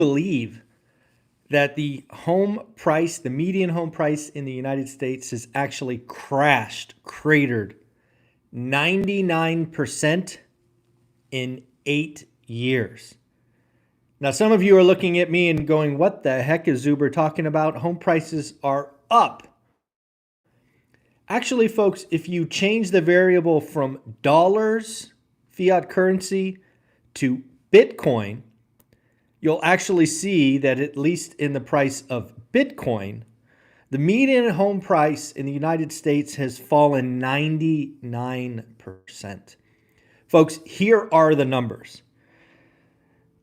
believe that the home price, the median home price in the United States has actually cratered 99% in 8 years. Now, some of you are looking at me and going, what the heck is Zuber talking about? Home prices are up. Actually, folks, if you change the variable from dollars, fiat currency, to Bitcoin, you'll actually see that at least in the price of Bitcoin, the median home price in the United States has fallen 99%. Folks, here are the numbers.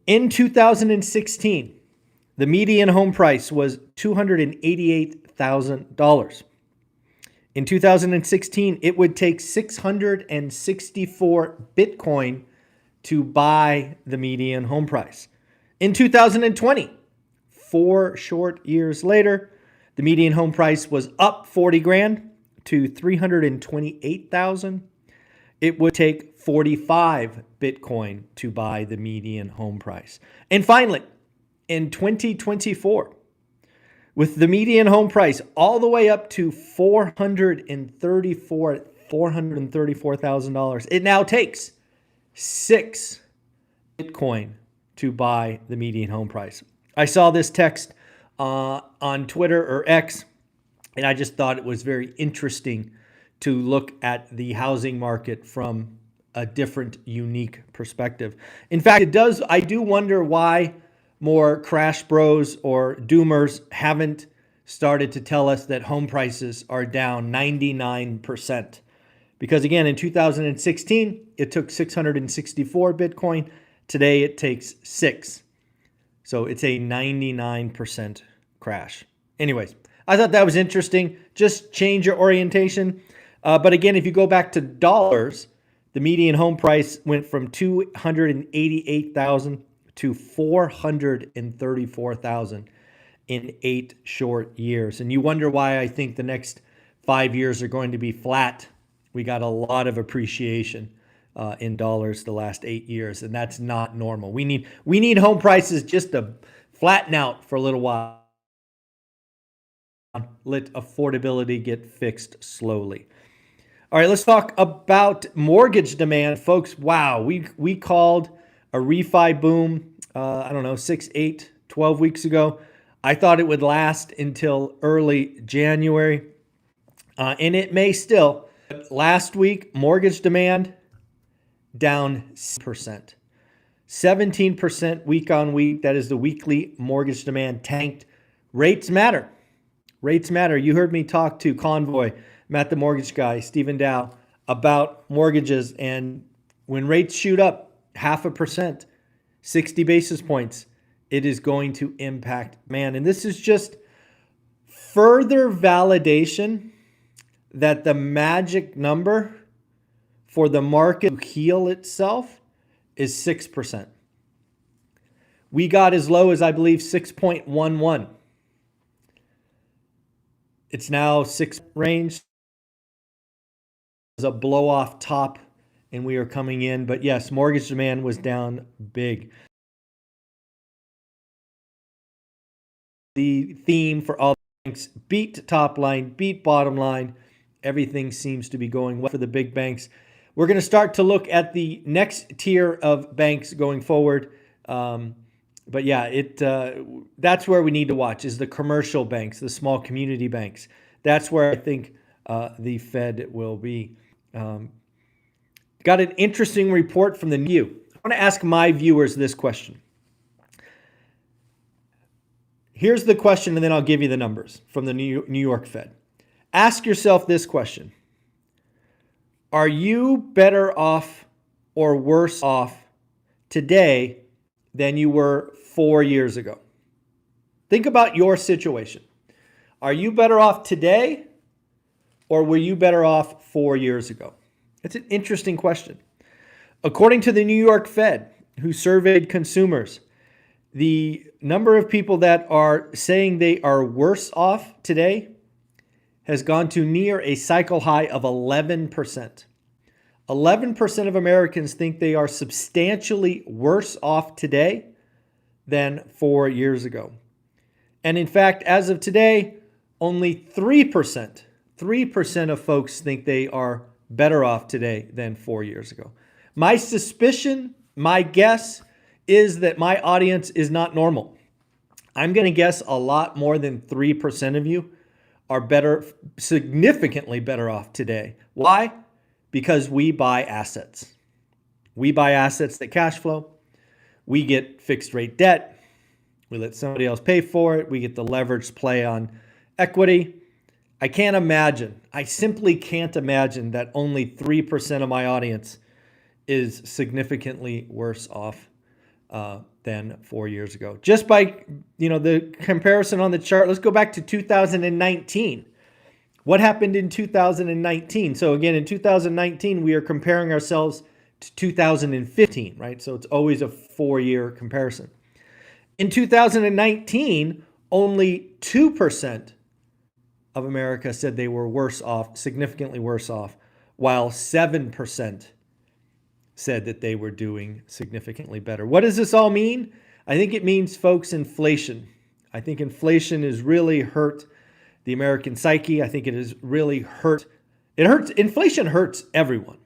In 2016, the median home price was $288,000. In 2016, it would take 664 Bitcoin to buy the median home price. In 2020, 4 short years later, the median home price was up 40 grand to 328,000. It would take 45 Bitcoin to buy the median home price. And finally, in 2024, with the median home price all the way up to $434,000, it now takes 6 Bitcoin to buy the median home price. I saw this text on Twitter or X, and I just thought it was very interesting to look at the housing market from a different, unique perspective. In fact, I do wonder why more crash bros or doomers haven't started to tell us that home prices are down 99%. Because again, in 2016, it took 664 Bitcoin. Today, it takes 6. So it's a 99% crash. Anyways, I thought that was interesting. Just change your orientation. But again, if you go back to dollars, the median home price went from $288,000 to $434,000 in 8 short years. And you wonder why I think the next 5 years are going to be flat. We got a lot of appreciation in dollars the last 8 years, and that's not normal. We need home prices just to flatten out for a little while. Let affordability get fixed slowly. All right, let's talk about mortgage demand, folks. Wow, we called a refi boom, 6, 8, 12 weeks ago. I thought it would last until early January, and it may still. Last week, mortgage demand down 6%. 17% week on week. That is the weekly mortgage demand tanked. Rates matter. Rates matter. You heard me talk to Convoy, Matt the Mortgage Guy, Stephen Dow, about mortgages. And when rates shoot up 0.5%, 60 basis points, it is going to impact demand. And this is just further validation that the magic number for the market to heal itself is 6%. We got as low as, I believe, 6.11. It's now 6 range. It's a blow off top, and we are coming in. But yes, mortgage demand was down big. The theme for all banks: beat top line, beat bottom line. Everything seems to be going well for the big banks. We're going to start to look at the next tier of banks going forward. But yeah, that's where we need to watch, is the commercial banks, the small community banks. That's where I think the Fed will be. Got an interesting report from the New. I want to ask my viewers this question. Here's the question, and then I'll give you the numbers from the New York Fed. Ask yourself this question. Are you better off or worse off today than you were 4 years ago? Think about your situation. Are you better off today, or were you better off 4 years ago? It's an interesting question. According to the New York Fed, who surveyed consumers, the number of people that are saying they are worse off today has gone to near a cycle high of 11%. 11% of Americans think they are substantially worse off today than 4 years ago. And in fact, as of today, only 3% of folks think they are better off today than 4 years ago. My suspicion, my guess is that my audience is not normal. I'm going to guess a lot more than 3% of you are better, significantly better off today. Why? Because we buy assets. We buy assets that cash flow. We get fixed rate debt. We let somebody else pay for it. We get the leveraged play on equity. I can't imagine, I simply can't imagine that only 3% of my audience is significantly worse off than 4 years ago. Just by, the comparison on the chart, let's go back to 2019. What happened in 2019? So again, in 2019, we are comparing ourselves to 2015, right? So it's always a 4-year comparison. In 2019, only 2% of America said they were worse off, significantly worse off, while 7% said that they were doing significantly better. What does this all mean? I think it means, folks, inflation. I think inflation has really hurt the American psyche. I think it has really hurt. Inflation hurts everyone.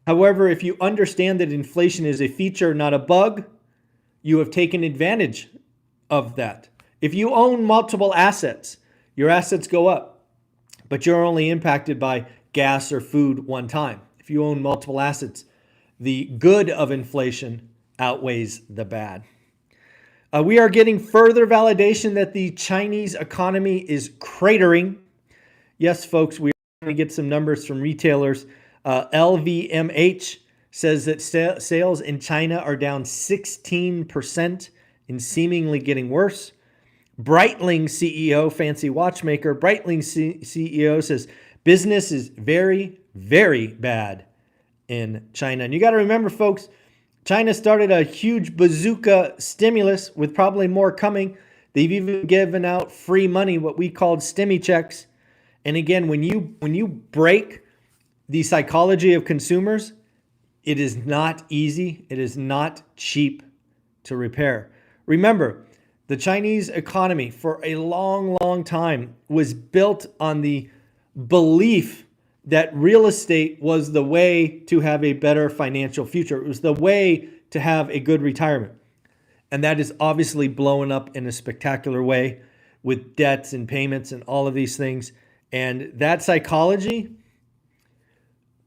However, if you understand that inflation is a feature, not a bug, you have taken advantage of that. If you own multiple assets, your assets go up, but you're only impacted by gas or food one time. If you own multiple assets, the good of inflation outweighs the bad. We are getting further validation that the Chinese economy is cratering. Yes, folks, we are going to get some numbers from retailers. LVMH says that sales in China are down 16% and seemingly getting worse. Breitling CEO, fancy watchmaker, Breitling CEO says business is very, very bad in China. And you got to remember, folks, China started a huge bazooka stimulus with probably more coming. They've even given out free money, what we called stimmy checks. And again, when you break the psychology of consumers, it is not easy. It is not cheap to repair. Remember, the Chinese economy for a long, long time was built on the belief that real estate was the way to have a better financial future. It was the way to have a good retirement. And that is obviously blowing up in a spectacular way with debts and payments and all of these things. And that psychology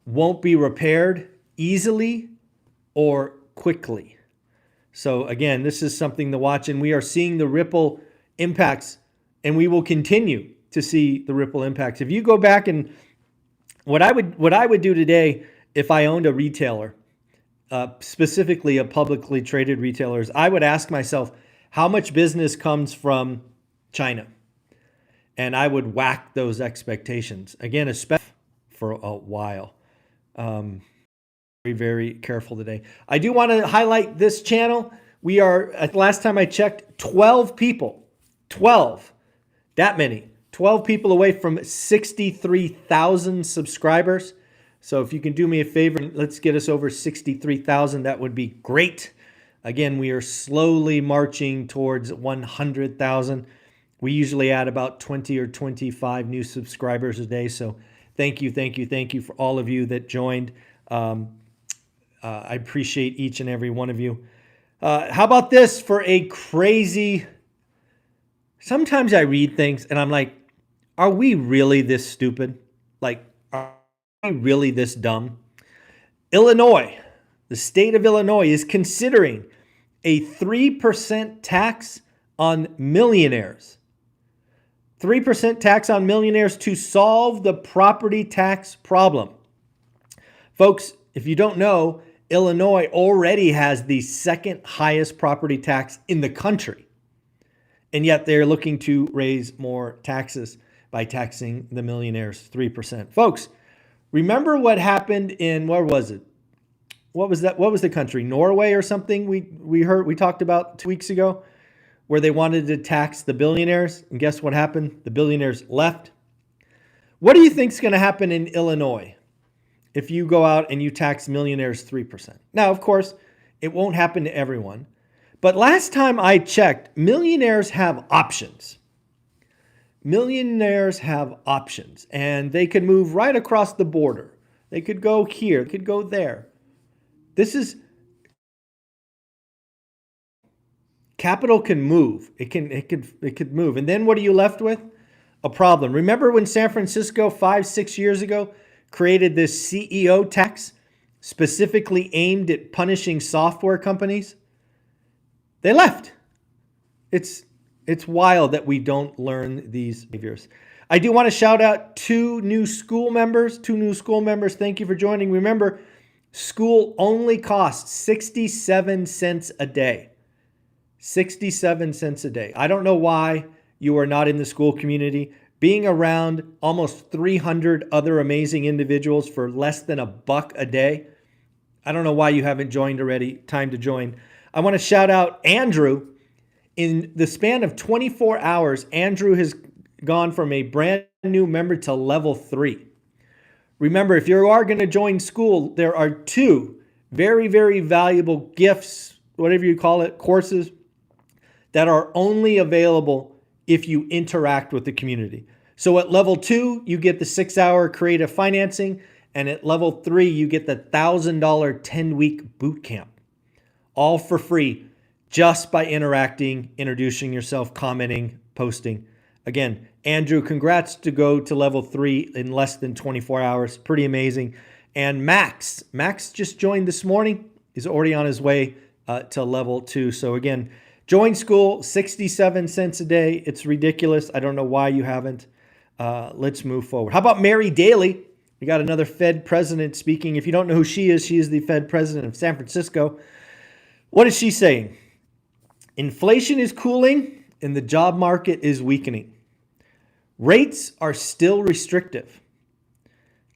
won't be repaired easily or quickly. So again, this is something to watch, and we are seeing the ripple impacts, and we will continue to see the ripple impacts. If you go back and what I would do today if I owned a retailer, specifically a publicly traded retailer, is I would ask myself, how much business comes from China? And I would whack those expectations. Again, especially for a while. Very, very careful today. I do want to highlight this channel. We are, at the last time I checked, 12 people. 12. That many. 12 people away from 63,000 subscribers. So if you can do me a favor, let's get us over 63,000. That would be great. Again, we are slowly marching towards 100,000. We usually add about 20 or 25 new subscribers a day. So thank you for all of you that joined. I appreciate each and every one of you. How about this for a crazy... Sometimes I read things and I'm like, are we really this stupid? Like, are we really this dumb? Illinois, the state of Illinois is considering a 3% tax on millionaires. 3% tax on millionaires to solve the property tax problem. Folks, if you don't know, Illinois already has the second highest property tax in the country. And yet they're looking to raise more taxes by taxing the millionaires 3%. Folks, remember what happened in, where was it? What was that? What was the country? Norway or something we talked about 2 weeks ago, where they wanted to tax the billionaires. And guess what happened? The billionaires left. What do you think is going to happen in Illinois if you go out and you tax millionaires 3%? Now, of course, it won't happen to everyone, But last time I checked, millionaires have options. Millionaires have options, and they could move right across the border. They could go here, they could go there. This is capital can move. It could move. And then what are you left with? A problem. Remember when San Francisco 5-6 years ago created this CEO tax specifically aimed at punishing software companies? They left. It's wild that we don't learn these behaviors. I do want to shout out two new school members. Thank you for joining. Remember, school only costs 67 cents a day. 67 cents a day. I don't know why you are not in the school community. Being around almost 300 other amazing individuals for less than $1 a day. I don't know why you haven't joined already. Time to join. I want to shout out Andrew. In the span of 24 hours, Andrew has gone from a brand new member to level 3. Remember, if you are going to join school, there are 2 very, very valuable gifts, whatever you call it, courses that are only available if you interact with the community. So at level 2, you get the 6-hour creative financing, and at level 3, you get the $1,000 10-week boot camp, all for free, just by interacting, introducing yourself, commenting, posting. Again, Andrew, congrats to go to level 3 in less than 24 hours. Pretty amazing. And Max just joined this morning. He's already on his way to level 2. So again, join school, 67 cents a day. It's ridiculous. I don't know why you haven't. Let's move forward. How about Mary Daly? We got another Fed president speaking. If you don't know who she is the Fed president of San Francisco. What is she saying? Inflation is cooling and the job market is weakening. Rates are still restrictive.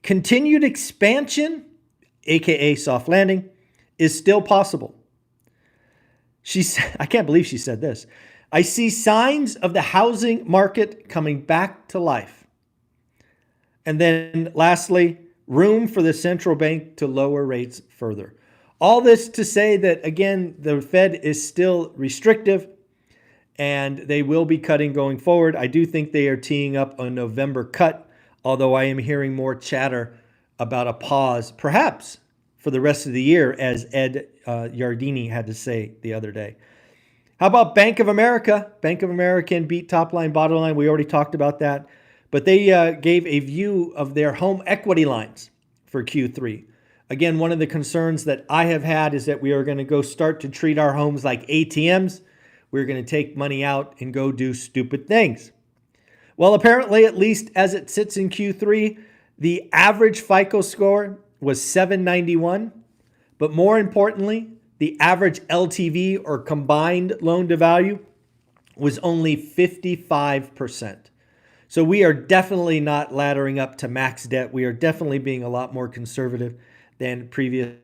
Continued expansion, aka soft landing, is still possible. I can't believe she said this. I see signs of the housing market coming back to life. And then lastly, room for the central bank to lower rates further. All this to say that, again, the Fed is still restrictive and they will be cutting going forward. I do think they are teeing up a November cut, although I am hearing more chatter about a pause, perhaps for the rest of the year, as Ed Yardeni had to say the other day. How about Bank of America? Bank of America can beat top line, bottom line. We already talked about that. But they gave a view of their home equity lines for Q3. Again, one of the concerns that I have had is that we are going to go start to treat our homes like ATMs. We're going to take money out and go do stupid things. Well, apparently, at least as it sits in Q3, the average FICO score was 791. But more importantly, the average LTV, or combined loan to value, was only 55%. So we are definitely not laddering up to max debt. We are definitely being a lot more conservative than previous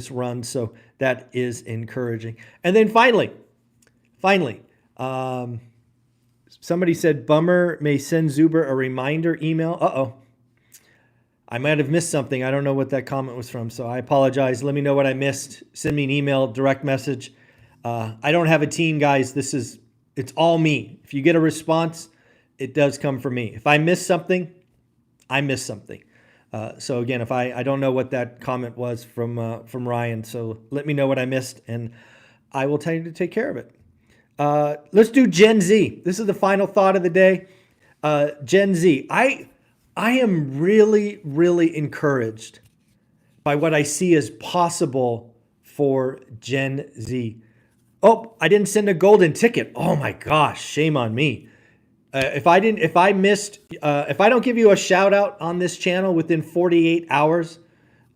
runs. So that is encouraging. And then finally, somebody said, bummer, may send Zuber a reminder email. Uh-oh. I might have missed something. I don't know what that comment was from, so I apologize. Let me know what I missed. Send me an email, direct message. I don't have a team, guys. It's all me. If you get a response, it does come from me. If I miss something, I miss something. So again, if I don't know what that comment was from Ryan, so let me know what I missed, and I will tell you to take care of it. Let's do Gen Z. This is the final thought of the day. Gen Z. I am really, really encouraged by what I see as possible for Gen Z. Oh, I didn't send a golden ticket. Oh my gosh, shame on me. If I don't give you a shout out on this channel within 48 hours,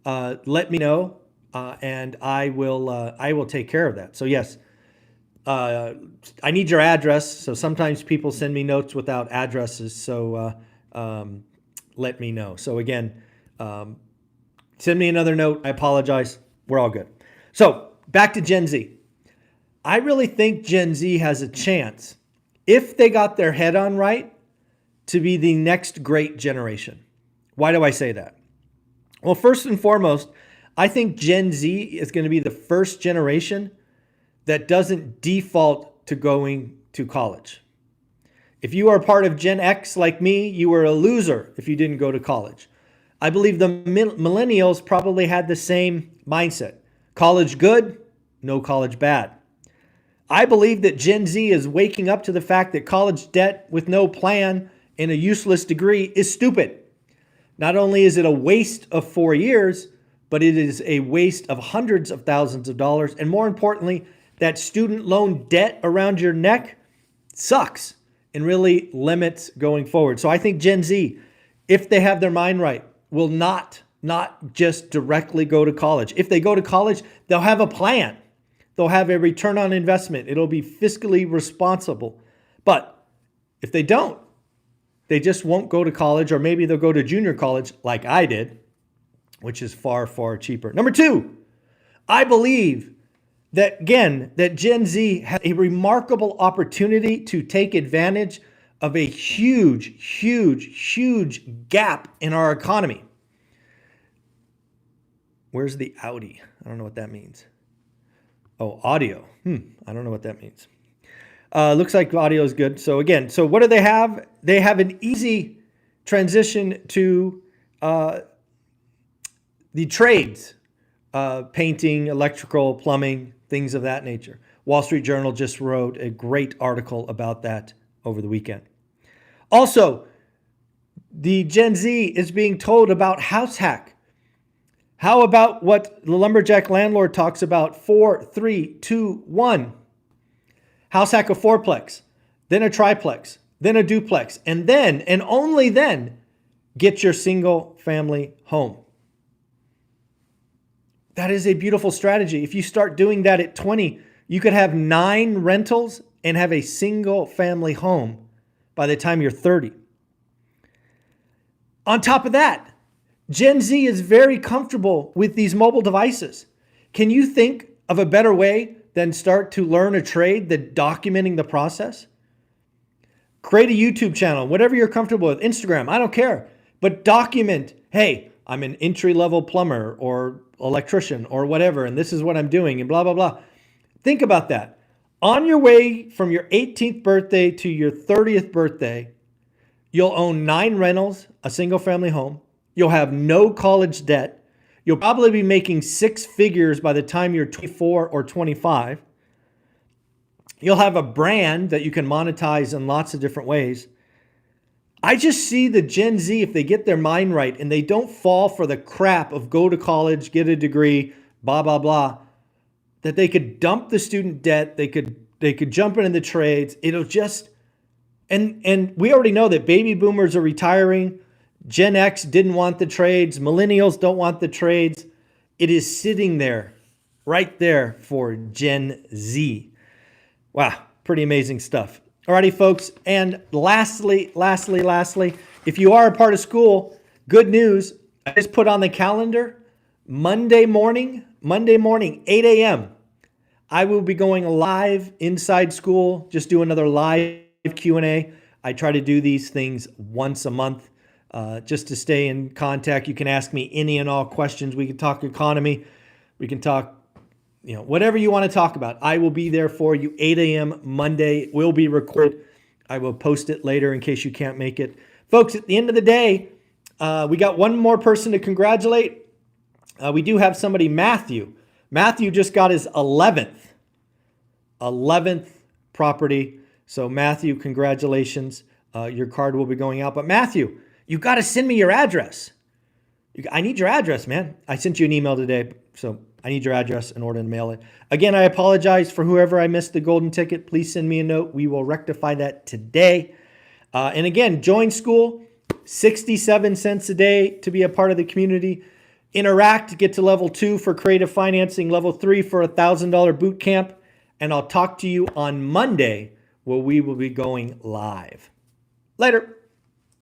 let me know, and I will take care of that. So yes, I need your address. So sometimes people send me notes without addresses. So let me know. So again, send me another note. I apologize. We're all good. So back to Gen Z. I really think Gen Z has a chance, if they got their head on right, to be the next great generation. Why do I say that? Well, first and foremost, I think Gen Z is going to be the first generation that doesn't default to going to college. If you are part of Gen X like me, you were a loser if you didn't go to college. I believe the millennials probably had the same mindset. College good, no college bad. I believe that Gen Z is waking up to the fact that college debt with no plan and a useless degree is stupid. Not only is it a waste of 4 years, but it is a waste of hundreds of thousands of dollars. And more importantly, that student loan debt around your neck sucks and really limits going forward. So I think Gen Z, if they have their mind right, will not just directly go to college. If they go to college, they'll have a plan. They'll have a return on investment. It'll be fiscally responsible. But if they don't, they just won't go to college, or maybe they'll go to junior college like I did, which is far, far cheaper. Number two, I believe that, again, that Gen Z has a remarkable opportunity to take advantage of a huge, huge, huge gap in our economy. Where's the Audi? I don't know what that means. Oh, audio. I don't know what that means. Looks like audio is good. So again, so what do they have? They have an easy transition to the trades, painting, electrical, plumbing, things of that nature. Wall Street Journal just wrote a great article about that over the weekend. Also, the Gen Z is being told about house hack. How about what the lumberjack landlord talks about? 4, 3, 2, 1. House hack a fourplex, then a triplex, then a duplex, and then, and only then, get your single family home. That is a beautiful strategy. If you start doing that at 20, you could have 9 rentals and have a single family home by the time you're 30. On top of that, Gen Z is very comfortable with these mobile devices. Can you think of a better way than start to learn a trade than documenting the process? Create a YouTube channel, whatever you're comfortable with, Instagram, I don't care. But document, hey, I'm an entry-level plumber or electrician or whatever, and this is what I'm doing, and blah, blah, blah. Think about that. On your way from your 18th birthday to your 30th birthday, you'll own 9 rentals, a single-family home. You'll have no college debt. You'll probably be making 6 figures by the time you're 24 or 25. You'll have a brand that you can monetize in lots of different ways. I just see the Gen Z, if they get their mind right and they don't fall for the crap of go to college, get a degree, blah, blah, blah, that they could dump the student debt. They could jump into the trades. It'll just, and we already know that baby boomers are retiring. Gen X didn't want the trades. Millennials don't want the trades. It is sitting there, right there for Gen Z. Wow, pretty amazing stuff. Alrighty, folks. And lastly, if you are a part of school, good news. I just put on the calendar Monday morning, 8 a.m. I will be going live inside school, just do another live Q&A. I try to do these things once a month. Just to stay in contact. You can ask me any and all questions. We can talk economy. We can talk, whatever you want to talk about. I will be there for you. 8 a.m. Monday. It will be recorded. I will post it later in case you can't make it. Folks, at the end of the day, we got one more person to congratulate. We do have somebody, Matthew. Matthew just got his 11th property. So Matthew, congratulations. Your card will be going out. But Matthew, you got to send me your address. I need your address, man. I sent you an email today, so I need your address in order to mail it. Again, I apologize for whoever I missed the golden ticket. Please send me a note. We will rectify that today. And again, join school, 67 cents a day to be a part of the community. Interact, get to level 2 for creative financing, level 3 for $1,000 boot camp. And I'll talk to you on Monday where we will be going live. Later.